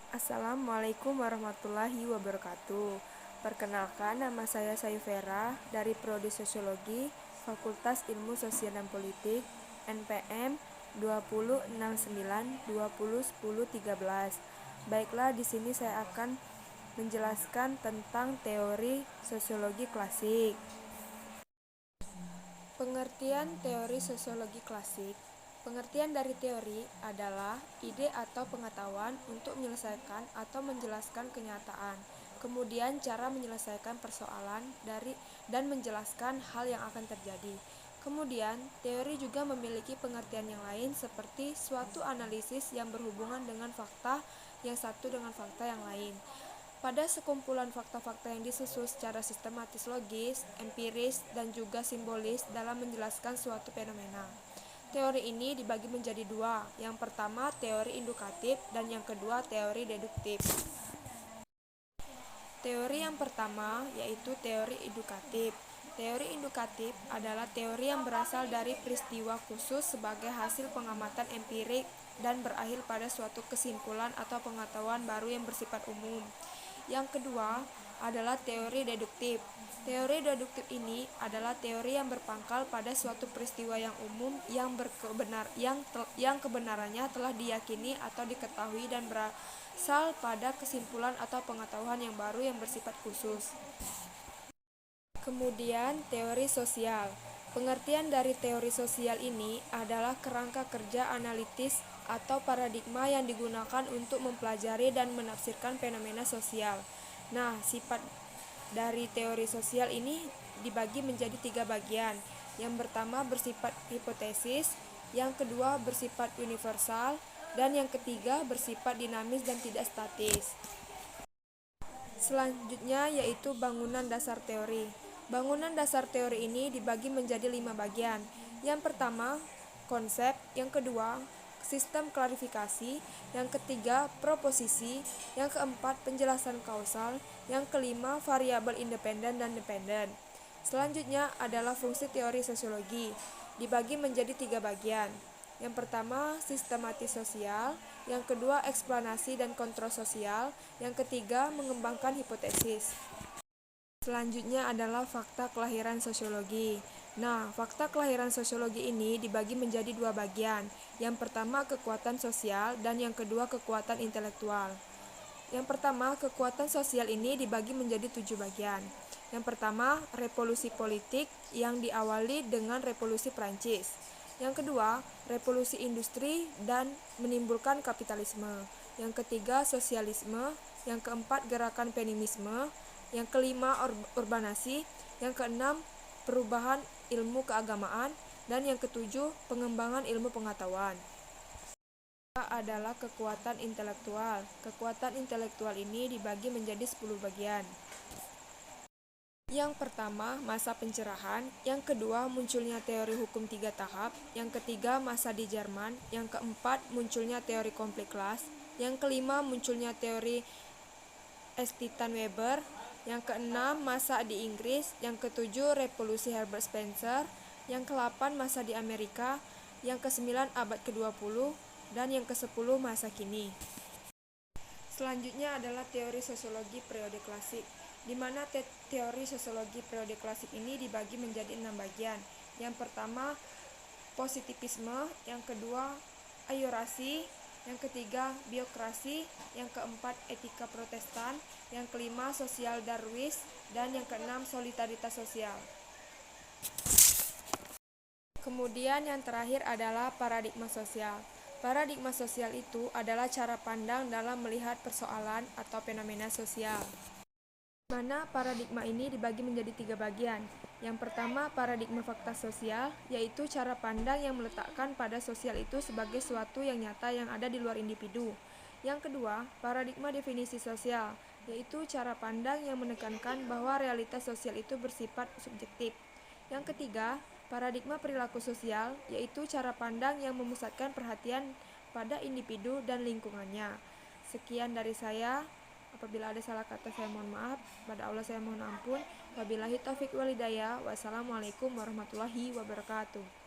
Assalamualaikum warahmatullahi wabarakatuh. Perkenalkan, nama saya Sayufera dari Prodi Sosiologi, Fakultas Ilmu Sosial dan Politik, NPM 2069201013. Baiklah, di sini saya akan menjelaskan tentang teori sosiologi klasik. Pengertian teori sosiologi klasik. Pengertian dari teori adalah ide atau pengetahuan untuk menyelesaikan atau menjelaskan kenyataan, kemudian cara menyelesaikan persoalan dan menjelaskan hal yang akan terjadi. Kemudian, teori juga memiliki pengertian yang lain seperti suatu analisis yang berhubungan dengan fakta yang satu dengan fakta yang lain. Pada sekumpulan fakta-fakta yang disusun secara sistematis, logis, empiris, dan juga simbolis dalam menjelaskan suatu fenomena. Teori ini dibagi menjadi dua, yang pertama teori indukatif dan yang kedua teori deduktif. Teori yang pertama yaitu teori indukatif. Teori indukatif adalah teori yang berasal dari peristiwa khusus sebagai hasil pengamatan empirik dan berakhir pada suatu kesimpulan atau pengetahuan baru yang bersifat umum. Yang kedua adalah teori deduktif. Teori deduktif ini adalah teori yang berpangkal pada suatu peristiwa yang umum yang kebenarannya telah diyakini atau diketahui dan berasal pada kesimpulan atau pengetahuan yang baru yang bersifat khusus. Kemudian teori sosial. Pengertian dari teori sosial ini adalah kerangka kerja analitis atau paradigma yang digunakan untuk mempelajari dan menafsirkan fenomena sosial. Nah, sifat dari teori sosial ini dibagi menjadi 3 bagian. Yang pertama bersifat hipotesis, yang kedua bersifat universal, dan yang ketiga bersifat dinamis dan tidak statis. Selanjutnya yaitu bangunan dasar teori. Bangunan dasar teori ini dibagi menjadi 5 bagian. Yang pertama, konsep, yang kedua, sistem klarifikasi, yang ketiga, proposisi, yang keempat, penjelasan kausal, yang kelima, variabel independen dan dependen. Selanjutnya adalah fungsi teori sosiologi, dibagi menjadi 3 bagian. Yang pertama, sistematis sosial, yang kedua, eksplanasi dan kontrol sosial, yang ketiga, mengembangkan hipotesis. Selanjutnya adalah fakta kelahiran sosiologi. Nah, fakta kelahiran sosiologi ini dibagi menjadi 2 bagian. Yang pertama, kekuatan sosial, dan yang kedua, kekuatan intelektual. Yang pertama, kekuatan sosial ini dibagi menjadi 7 bagian. Yang pertama, revolusi politik yang diawali dengan revolusi Prancis. Yang kedua, revolusi industri dan menimbulkan kapitalisme. Yang ketiga, sosialisme. Yang keempat, gerakan feminisme. Yang kelima, urbanisasi. Yang keenam, perubahan ilmu keagamaan. Dan yang ketujuh, pengembangan ilmu pengetahuan. Adalah kekuatan intelektual. Kekuatan intelektual ini dibagi menjadi 10 bagian. Yang pertama, masa pencerahan. Yang kedua, munculnya teori hukum 3 tahap. Yang ketiga, masa di Jerman. Yang keempat, munculnya teori konflik kelas. Yang kelima, munculnya teori Estitan Weber. Yang keenam, masa di Inggris. Yang ketujuh, revolusi Herbert Spencer. Yang ke-8, masa di Amerika. Yang ke-9, abad ke-20. Dan yang ke-10, masa kini. Selanjutnya adalah teori sosiologi periode klasik, di mana teori sosiologi periode klasik ini dibagi menjadi 6 bagian. Yang pertama, positivisme. Yang kedua, ayorasi. Yang ketiga, biokrasi. Yang keempat, etika protestan. Yang kelima, sosial darwis. Dan yang keenam, solidaritas sosial. Kemudian yang terakhir adalah paradigma sosial. Paradigma sosial itu adalah cara pandang dalam melihat persoalan atau fenomena sosial. Mana paradigma ini dibagi menjadi 3 bagian. Yang pertama, paradigma fakta sosial, yaitu cara pandang yang meletakkan pada sosial itu sebagai suatu yang nyata yang ada di luar individu. Yang kedua, paradigma definisi sosial, yaitu cara pandang yang menekankan bahwa realitas sosial itu bersifat subjektif. Yang ketiga, paradigma perilaku sosial, yaitu cara pandang yang memusatkan perhatian pada individu dan lingkungannya. Sekian dari saya. Apabila ada salah kata saya mohon maaf. Pada Allah saya mohon ampun. Wabillahi taufiq wal hidayah. Wassalamualaikum warahmatullahi wabarakatuh.